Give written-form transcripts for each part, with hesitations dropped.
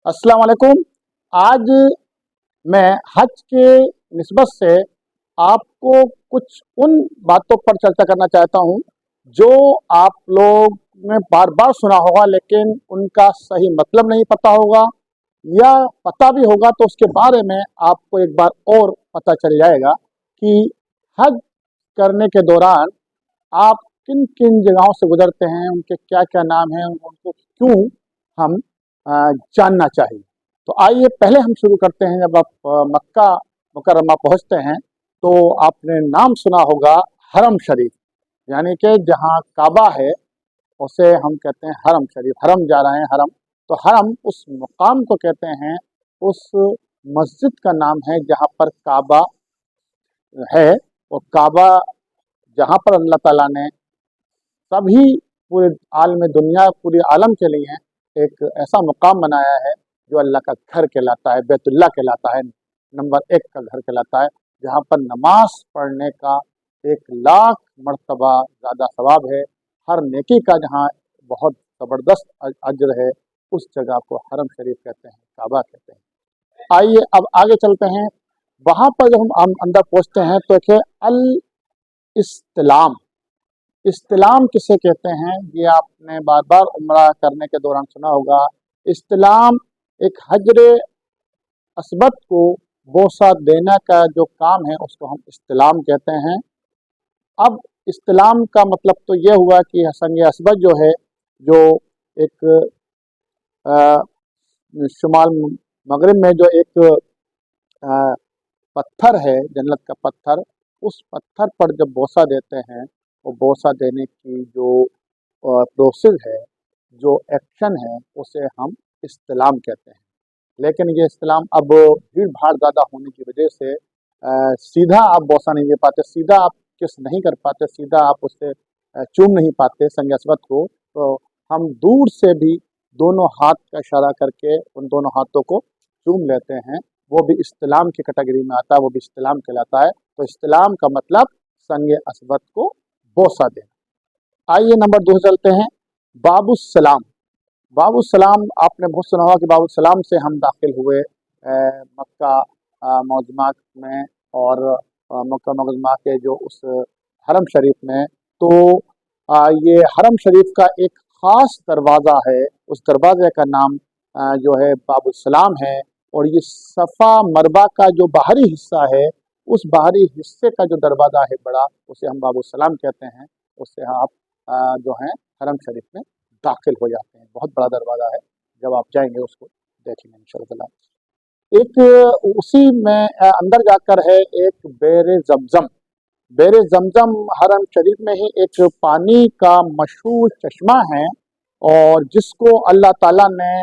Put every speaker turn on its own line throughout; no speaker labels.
अस्सलाम वालेकुम। आज मैं हज के निस्बत से आपको कुछ उन बातों पर चर्चा करना चाहता हूँ जो आप लोग ने बार बार सुना होगा, लेकिन उनका सही मतलब नहीं पता होगा, या पता भी होगा तो उसके बारे में आपको एक बार और पता चल जाएगा कि हज करने के दौरान आप किन किन जगहों से गुजरते हैं, उनके क्या क्या नाम हैं, उनको क्यों हम जानना चाहिए। तो आइए पहले हम शुरू करते हैं। जब आप मक्का मुकर्रमा पहुंचते हैं तो आपने नाम सुना होगा हरम शरीफ, यानी कि जहां काबा है उसे हम कहते हैं हरम शरीफ। हरम जा रहे हैं, हरम। तो हरम उस मुकाम को कहते हैं, उस मस्जिद का नाम है जहां पर काबा है। और काबा जहां पर अल्लाह ताला ने सभी पूरे आलम दुनिया, पूरे आलम के लिए एक ऐसा मुकाम बनाया है जो अल्लाह का घर कहलाता है, बैतुल्लाह कहलाता है, नंबर एक का घर कहलाता है, जहाँ पर नमाज पढ़ने का 1 लाख मरतबा ज़्यादा सवाब है। हर नेकी का जहाँ बहुत ज़बरदस्त अजर है, उस जगह को हरम शरीफ कहते हैं, काबा कहते हैं। आइए अब आगे चलते हैं। वहाँ पर जब हम अंदर पहुँचते हैं तो एक अल इस्तिलाम। इस्तिलाम किसे कहते हैं, ये आपने बार बार उम्रा करने के दौरान सुना होगा। इस्तिलाम एक हजर असबद को बोसा देने का जो काम है उसको हम इस्तिलाम कहते हैं। अब इस्तिलाम का मतलब तो ये हुआ कि संग असबद जो है, जो एक शुमाल मगरिब में जो एक अ, पत्थर है, जन्नत का पत्थर, उस पत्थर पर जब बोसा देते हैं, वो बोसा देने की जो प्रोसेस है, जो एक्शन है, उसे हम इस्तिलाम कहते हैं। लेकिन ये इस्लाम अब भीड़ भाड़ ज़्यादा होने की वजह से सीधा आप बोसा नहीं दे पाते, सीधा आप किस नहीं कर पाते, सीधा आप उससे चूम नहीं पाते संग असवद को। तो हम दूर से भी दोनों हाथ का इशारा करके उन दोनों हाथों को चूम लेते हैं। वो भी इस्तिलाम की कैटेगरी में आता है, वो भी इस्तिलाम कहलाता है। तो इस्तिलाम का मतलब संग असवद को बोसा देना। आइए नंबर 2 चलते हैं, बाबुसलाम। बाबुसलाम आपने बहुत सुना होगा कि बाबुसलाम से हम दाखिल हुए मक्का मुअज़्ज़मा में, और मक्का मुअज़्ज़मा के जो उस हरम शरीफ में। तो ये हरम शरीफ का एक ख़ास दरवाज़ा है, उस दरवाज़े का नाम जो है बाबुसलाम है। और ये सफ़ा मरबा का जो बाहरी हिस्सा है, उस बाहरी हिस्से का जो दरवाज़ा है बड़ा, उसे हम बाबुसलाम कहते हैं। उससे आप जो हैं हरम शरीफ में दाखिल हो जाते हैं। बहुत बड़ा दरवाज़ा है, जब आप जाएंगे उसको देखेंगे इंशाअल्लाह। एक उसी में अंदर जाकर है एक बेर जमजम। बेर जमजम हरम शरीफ में ही एक पानी का मशहूर चश्मा है, और जिसको अल्लाह ताला ने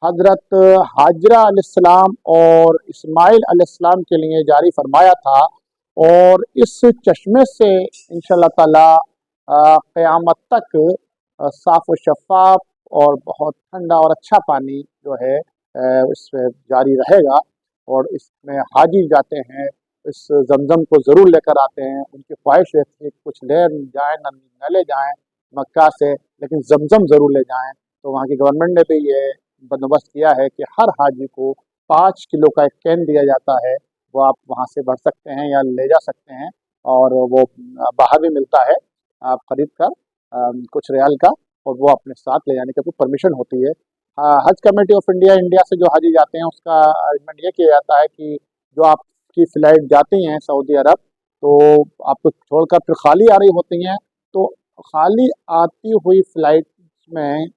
हजरत हाजरा अलैहिस्सलाम और इस्माइल अलैहिस्सलाम के लिए जारी फरमाया था। और इस चश्मे से इंशाअल्लाह ताला क़यामत तक साफ़ व शफ़ाफ़ और बहुत ठंडा और अच्छा पानी जो है इसमें जारी रहेगा। और इसमें हाजी जाते हैं, इस जमजम को ज़रूर लेकर आते हैं। उनकी ख्वाहिश रहती है कुछ ले जाएँ, न ले जाएँ मक्का से, लेकिन जमजम ज़रूर ले जाएँ। तो वहाँ की गवर्नमेंट ने भी ये बंदोबस्त किया है कि हर हाजी को 5 किलो का एक कैन दिया जाता है, वो आप वहाँ से भर सकते हैं या ले जा सकते हैं। और वो बाहर भी मिलता है, आप खरीद कर कुछ रियाल का, और वो अपने साथ ले जाने की आपको परमिशन होती है। हज कमेटी ऑफ इंडिया, इंडिया से जो हाजी जाते हैं उसका अरेंजमेंट ये किया जाता है कि जो आपकी फ़्लाइट जाती हैं सऊदी अरब, तो आपको छोड़कर फिर खाली आ रही होती हैं, तो खाली आती हुई फ़्लाइट में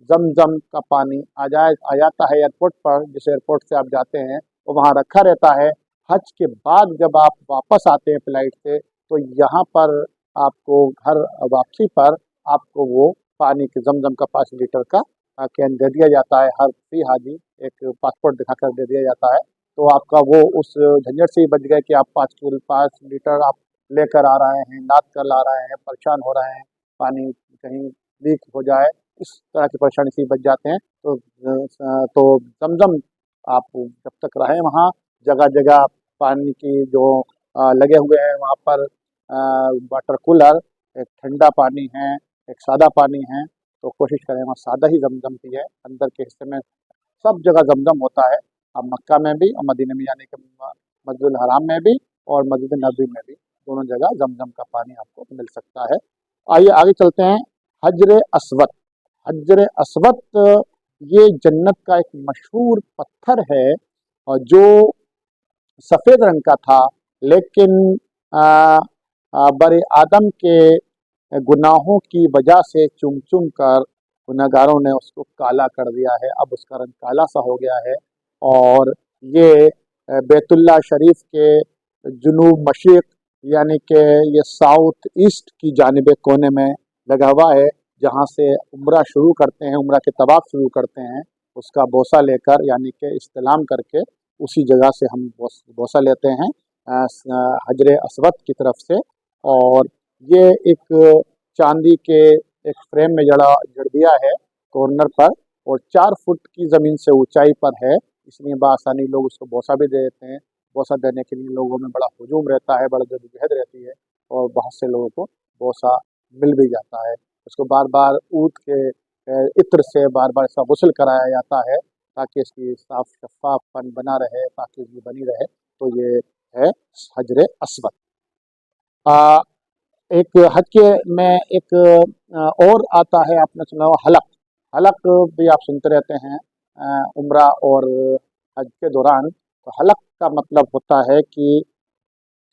जमजम का पानी आ जाता है एयरपोर्ट पर। जिस एयरपोर्ट से आप जाते हैं वो वहाँ रखा रहता है। हज के बाद जब आप वापस आते हैं फ़्लाइट से, तो यहाँ पर आपको घर वापसी पर आपको वो पानी के जमजम का 5 लीटर का कैन दे दिया जाता है। हर फ्री हाजी एक पासपोर्ट दिखाकर दे दिया जाता है। तो आपका वो उस झंझट से ही बच गए कि आप 5 लीटर आप लेकर आ रहे हैं, लाद कर ला रहे हैं, परेशान हो रहे हैं, पानी कहीं लीक हो जाए, इस तरह की परेशानी से बच जाते हैं। तो जमजम आप जब तक रहें वहाँ, जगह जगह पानी की जो लगे हुए हैं वहाँ पर वाटर कूलर, एक ठंडा पानी है, एक सादा पानी है। तो कोशिश करें वहाँ सादा ही जमजम पिए। अंदर के हिस्से में सब जगह जमजम होता है। अब मक्का में भी और मदीने में, यानी कि मस्जिदुल हराम में भी और मस्जिद नबी में भी, दोनों जगह जमजम का पानी आपको मिल सकता है। आइए आगे चलते हैं। हजर अस्वद। हजर अस्वद ये जन्नत का एक मशहूर पत्थर है, और जो सफ़ेद रंग का था, लेकिन बड़े आदम के गुनाहों की वजह से चुम चुम कर गुनहगारों ने उसको काला कर दिया है। अब उसका रंग काला सा हो गया है, और ये बैतुल्लाह शरीफ के जुनूब मशरिक़, यानी कि ये साउथ ईस्ट की जानिब कोने में लगा हुआ है, जहाँ से उम्रा शुरू करते हैं, उम्रा के तवाफ़ शुरू करते हैं, उसका बोसा लेकर, यानी कि इस्तिलाम करके उसी जगह से हम बोसा लेते हैं हजर अस्वद की तरफ से। और ये एक चांदी के एक फ्रेम में जड़ दिया है कॉर्नर पर, और 4 फुट की ज़मीन से ऊंचाई पर है, इसलिए बआसानी लोग उसको बोसा भी दे देते हैं। बोसा देने के लिए लोगों में बड़ा हुजूम रहता है, बड़ा जद्दोजहद रहती है, और बहुत से लोगों को बोसा मिल भी जाता है। उसको बार बार ऊँट के इत्र से बार बार इसका गुस्ल कराया जाता है, ताकि इसकी साफ शफाफपन बना रहे, ताकि इसकी बनी रहे। तो ये है हजर अस्वद। आ, एक हज के में एक और आता है, आपने सुना हो हलक। हलक भी आप सुनते रहते हैं उम्रा और हज के दौरान। तो हलक का मतलब होता है कि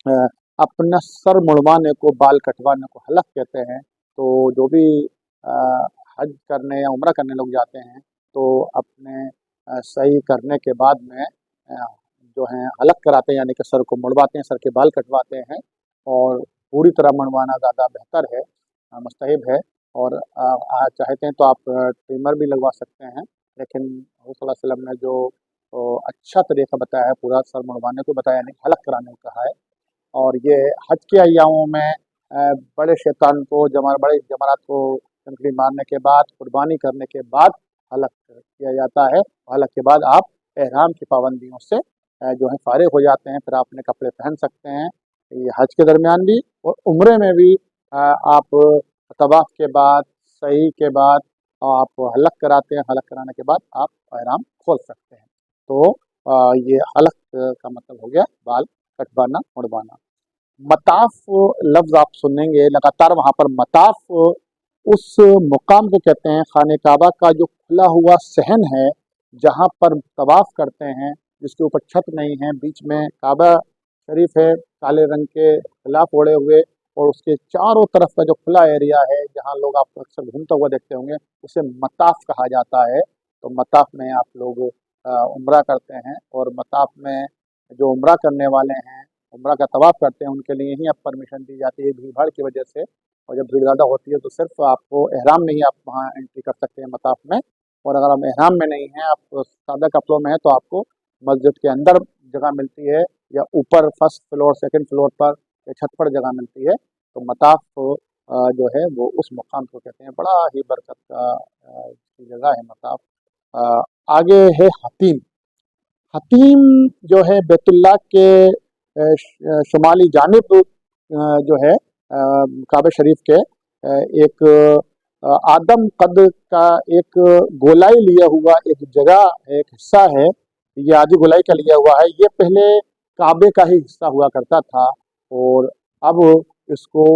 अ, अपना सर मुड़वाने को, बाल कटवाने को हलक कहते हैं। तो जो भी अ, हज करने या उम्रा करने लोग जाते हैं, तो अपने सही करने के बाद में जो है हलक कराते हैं, यानी कि सर को मुड़वाते हैं, सर के बाल कटवाते हैं। और पूरी तरह मुड़वाना ज़्यादा बेहतर है, मुस्तहब है। और चाहते हैं तो आप ट्रिमर भी लगवा सकते हैं, लेकिन हुज़ूर सल्लल्लाहु अलैहि वसल्लम ने जो अच्छा तरीका बताया है, पूरा सर मुड़वाने को बताया नहीं, हलक कराने को कहा है। और ये हज के अय्यामों में बड़े शैतान को, बड़े जमारात को कंकड़ी मारने के बाद, कुर्बानी करने के बाद हलक किया जाता है। हलक के बाद आप एहराम की पाबंदियों से जो है फारिग हो जाते हैं, फिर आप अपने कपड़े पहन सकते हैं। ये हज के दरमियान भी और उम्रे में भी आप तवाफ़ के बाद, सही के बाद आप हलक कराते हैं, हलक कराने के बाद आप एहराम खोल सकते हैं। तो ये हलक का मतलब हो गया बाल कटवाना, मुड़वाना। मताफ लफ्ज़ आप सुनेंगे लगातार वहाँ पर। मताफ उस मुकाम को कहते हैं, खाने काबा का जो खुला हुआ सहन है, जहाँ पर तवाफ़ करते हैं, जिसके ऊपर छत नहीं है, बीच में काबा शरीफ है काले रंग के गिलाफ ओढ़े हुए, और उसके चारों तरफ का जो खुला एरिया है, जहाँ लोग आपको अक्सर घूमता हुआ देखते होंगे, उसे मताफ कहा जाता है। तो मताफ में आप लोग उम्रा करते हैं, और मताफ में जो उम्रा करने वाले हैं, उम्रा का तवाफ़ करते हैं, उनके लिए ही अब परमिशन दी जाती है भीड़ भाड़ की वजह से। और जब भीड़ ज़्यादा होती है तो सिर्फ आपको एहराम में ही आप वहाँ एंट्री कर सकते हैं मताफ में। और अगर आप एहराम में नहीं हैं, आप सादा कपड़ों में हैं, तो आपको मस्जिद के अंदर जगह मिलती है, या ऊपर फर्स्ट फ्लोर, सेकंड फ्लोर पर, या छत पर जगह मिलती है। तो मताफ जो है वो उस मुकाम को कहते हैं, बड़ा ही बरकत का की जगह है मताफ। अ, आगे है हतीम। हतीम जो है बैतुल्लाह के शुमाली जानिब जो है काबा शरीफ के एक आदम कद का एक गोलाई लिया हुआ एक जगह है, एक हिस्सा है। ये आधी गोलाई का लिया हुआ है। ये पहले काबे का ही हिस्सा हुआ करता था, और अब इसको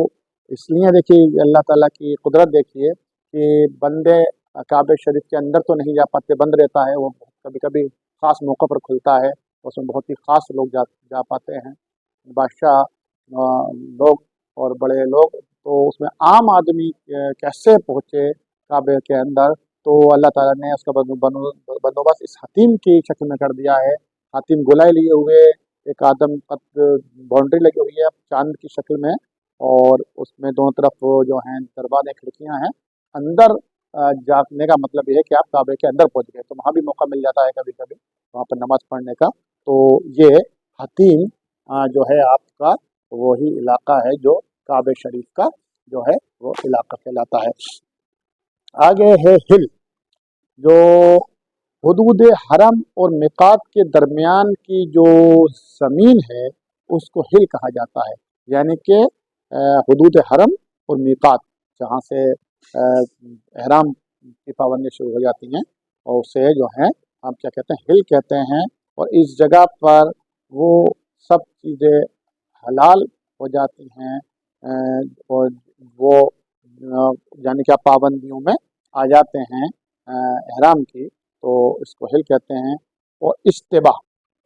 इसलिए देखिए, अल्लाह ताला की कुदरत देखिए कि बंदे काबे शरीफ के अंदर तो नहीं जा पाते, बंद रहता है वो, कभी कभी ख़ास मौक़ों पर खुलता है, उसमें बहुत ही ख़ास लोग जा पाते हैं, बादशाह लोग और बड़े लोग। तो उसमें आम आदमी कैसे पहुँचे काबे के अंदर, तो अल्लाह ताला ने उसका बंदोबस्त इस हतीम की शक्ल में कर दिया है। हतीम गोलाई लिए हुए एक आदम कद बाउंड्री लगी हुई है चांद की शक्ल में, और उसमें दोनों तरफ जो हैं दरवाजे, खिड़कियाँ हैं। अंदर जाने का मतलब ये है कि आप काबे के अंदर पहुँच गए, तो वहाँ भी मौका मिल जाता है कभी कभी वहाँ पर नमाज पढ़ने का। तो ये हतीम जो है आपका वही इलाका है जो काबे शरीफ का जो है वो इलाका कहलाता है। आगे है हिल, जो हुदूद हरम और मिकात के दरमियान की जो ज़मीन है, उसको हिल कहा जाता है। यानी कि हुदूद हरम और मिकात, जहाँ से एहराम की पाबंदी शुरू हो जाती हैं, और उसे जो है हम क्या कहते हैं, हिल कहते हैं। और इस जगह पर वो सब चीज़ें हलाल हो जाती हैं, और वो यानी कि आप पाबंदियों में आ जाते हैं एहराम की, तो इसको हिल कहते हैं। और इज्तिबा,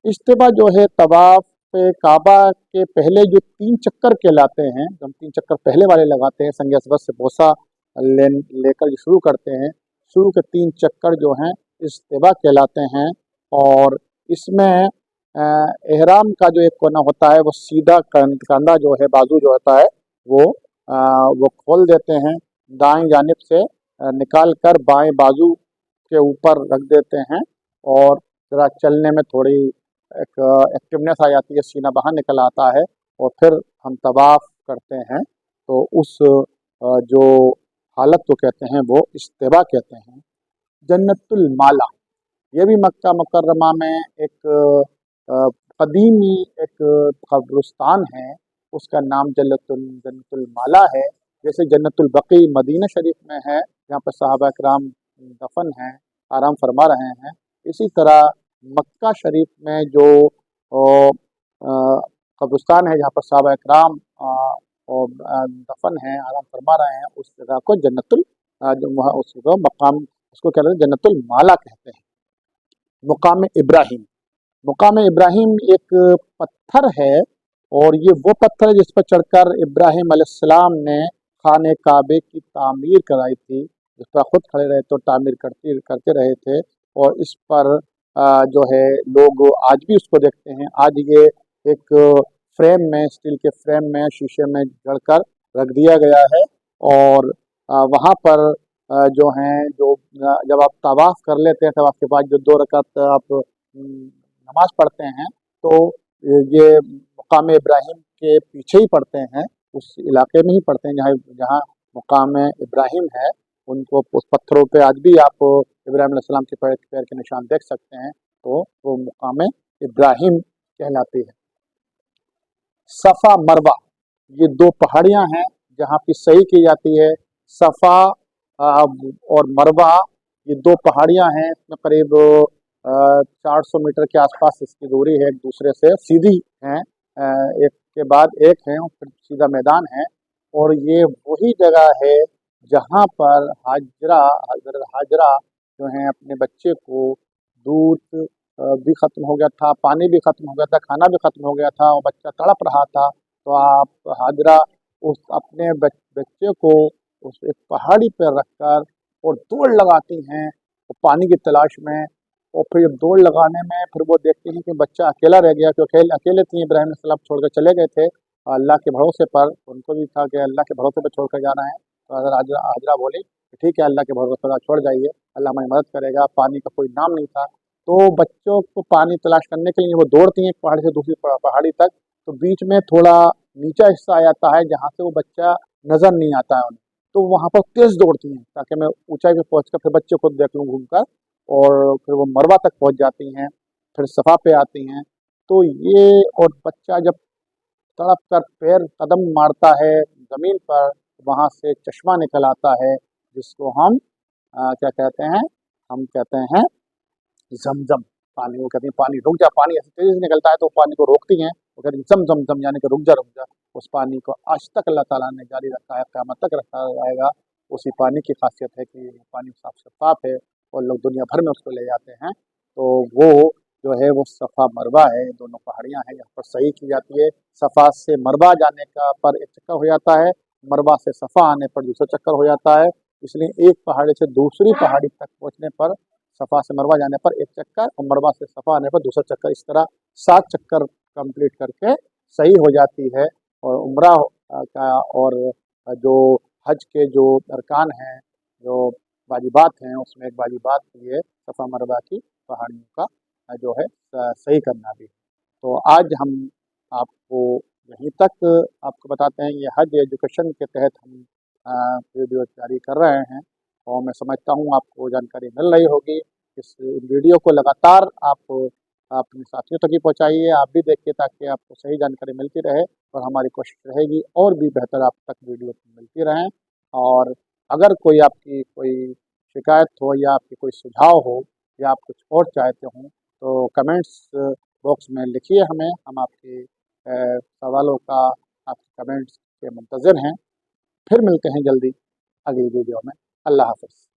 इज्तिबा जो है तवाफ पे काबा के पहले जो 3 चक्कर कहलाते हैं, जब 3 चक्कर पहले वाले लगाते हैं, संगे असबत से बोसा लेकर जो शुरू करते हैं, शुरू के 3 चक्कर जो हैं इज्तिबा कहलाते हैं। और इसमें एहराम का जो एक कोना होता है वो सीधा कंधा जो है, बाजू जो होता है वो वो खोल देते हैं, दाएं जानिब से निकाल कर बाएं बाजू के ऊपर रख देते हैं, और ज़रा चलने में थोड़ी एक एक्टिवनेस आ जाती है, सीना बाहर निकल आता है, और फिर हम तवाफ करते हैं। तो उस जो हालत को कहते हैं वो इज्तिबा कहते हैं। जन्नतुल माला, ये भी मक्का मुकर्रमा में एक अ, कदीमी एक कब्रिस्तान है, उसका नाम जन्नतुल माला है। जैसे जन्नतुल बकी मदीना शरीफ में है, जहाँ पर सहाबा कराम दफन हैं, आराम फरमा रहे हैं, इसी तरह मक्का शरीफ में जो कब्रिस्तान है, जहाँ पर सहाबा कराम दफन हैं, आराम फरमा रहे हैं, उस जगह को जन्नतुल जो वहाँ उस जगह मकाम, उसको कहते हैं जन्नतुल माला कहते हैं। मुकाम इब्राहिम, मुकाम इब्राहिम एक पत्थर है, और ये वो पत्थर है जिस पर चढ़कर इब्राहिम अलैहिस्सलाम ने खाने काबे की तामीर कराई थी, जिस पर खुद खड़े रहे तो तामीर करते रहे थे। और इस पर जो है लोग आज भी उसको देखते हैं। आज ये एक फ्रेम में, स्टील के फ्रेम में, शीशे में गढ़कर रख दिया गया है। और वहाँ पर जो हैं जो जब आप तवाफ कर लेते हैं, तवाफ के बाद जो 2 रकात आप नमाज पढ़ते हैं, तो ये मुकाम इब्राहिम के पीछे ही पढ़ते हैं, उस इलाके में ही पढ़ते हैं जहाँ जहाँ मुकाम इब्राहिम है। उनको उस पत्थरों पे आज भी आप इब्राहिम अलैहिस्सलाम के पैर के निशान देख सकते हैं, तो वो मुकाम इब्राहिम कहलाती है। सफ़ा मरवा, ये 2 पहाड़ियाँ हैं जहाँ पे सही की जाती है। सफ़ा और मरवा, ये 2 पहाड़ियाँ हैं, इसमें करीब 400 मीटर के आसपास इसकी दूरी है, एक दूसरे से सीधी हैं, एक के बाद एक है, और फिर सीधा मैदान है। और ये वही जगह है जहाँ पर हाजरा, हज़रत हाजरा जो हैं अपने बच्चे को, दूध भी ख़त्म हो गया था, पानी भी ख़त्म हो गया था, खाना भी ख़त्म हो गया था, और बच्चा तड़प रहा था, तो आप हाजरा उस अपने बच्चे को उस एक पहाड़ी पर रखकर और दौड़ लगाती हैं वो पानी की तलाश में। और फिर जब दौड़ लगाने में फिर वो देखती हैं कि बच्चा अकेला रह गया, क्योंकि अकेले थी, इब्राहिम अलैहिस्सलाम छोड़कर चले गए थे अल्लाह के भरोसे पर, उनको भी था कि अल्लाह के भरोसे पर छोड़कर जाना है। तो अगर हाजरा बोली कि ठीक है, अल्लाह के भरोसे पर छोड़ जाइए, अल्लाह हमारी मदद करेगा। पानी का कोई नाम नहीं था, तो बच्चों को पानी तलाश करने के लिए वो दौड़ती हैं एक पहाड़ी से दूसरी पहाड़ी तक। तो बीच में थोड़ा नीचा हिस्सा आ जाता है जहाँ से वो बच्चा नज़र नहीं आता है उन्हें, तो वहाँ पर तेज़ दौड़ती हैं ताकि मैं ऊंचाई पे पहुँचकर फिर बच्चे को देख लूँ घूमकर। और फिर वो मरवा तक पहुँच जाती हैं, फिर सफ़ा पे आती हैं। तो ये, और बच्चा जब तड़प कर पैर कदम मारता है ज़मीन पर, वहाँ से चश्मा निकल आता है, जिसको हम क्या कहते हैं, हम कहते हैं ज़मज़म पानी। वो कहती हैं पानी रुक जा, पानी ऐसे तेज़ी से निकलता है तो पानी को रोकती हैं, वो कहती हैं ज़म ज़म ज़म, यानी कि रुक जा रुक जा। उस पानी को आज तक अल्लाह ताला ने जारी रखा है, क़यामत तक रखा रहेगा। उसी पानी की खासियत है कि पानी साफ शफाफ है, और लोग दुनिया भर में उसको ले जाते हैं। तो वो जो है वो सफ़ा मरवा है, दोनों पहाड़ियाँ हैं, यहाँ पर सही की जाती है। सफ़ा से मरवा जाने का पर एक चक्कर हो जाता है, मरवा से सफ़ा आने पर दूसरा चक्कर हो जाता है। इसलिए एक पहाड़ी से दूसरी पहाड़ी तक पहुँचने पर, सफ़ा से मरवा जाने पर एक चक्कर, और मरवा से सफ़ा आने पर दूसरा चक्कर, इस तरह 7 चक्कर कंप्लीट करके सही हो जाती है। और उम्रा का, और जो हज के जो अरकान हैं, जो वाजिबात हैं, उसमें एक वाजिबात ये सफ़ा मरवा की पहाड़ियों का जो है सही करना भी है। तो आज हम आपको यहीं तक आपको बताते हैं, ये हज एजुकेशन के तहत हम वीडियो जारी कर रहे हैं, और मैं समझता हूँ आपको जानकारी मिल रही होगी। इस वीडियो को लगातार आप अपने साथियों तक ही पहुँचाइए, आप भी देखिए, ताकि आपको सही जानकारी मिलती रहे, और हमारी कोशिश रहेगी और भी बेहतर आप तक वीडियो मिलती रहें। और अगर कोई आपकी कोई शिकायत हो या आपकी कोई सुझाव हो, या आप कुछ और चाहते हों तो कमेंट्स बॉक्स में लिखिए हमें, हम आपके सवालों का, आपके कमेंट्स के मुंतज़िर हैं। फिर मिलते हैं जल्दी अगली वीडियो में। अल्लाह हाफ़िज़।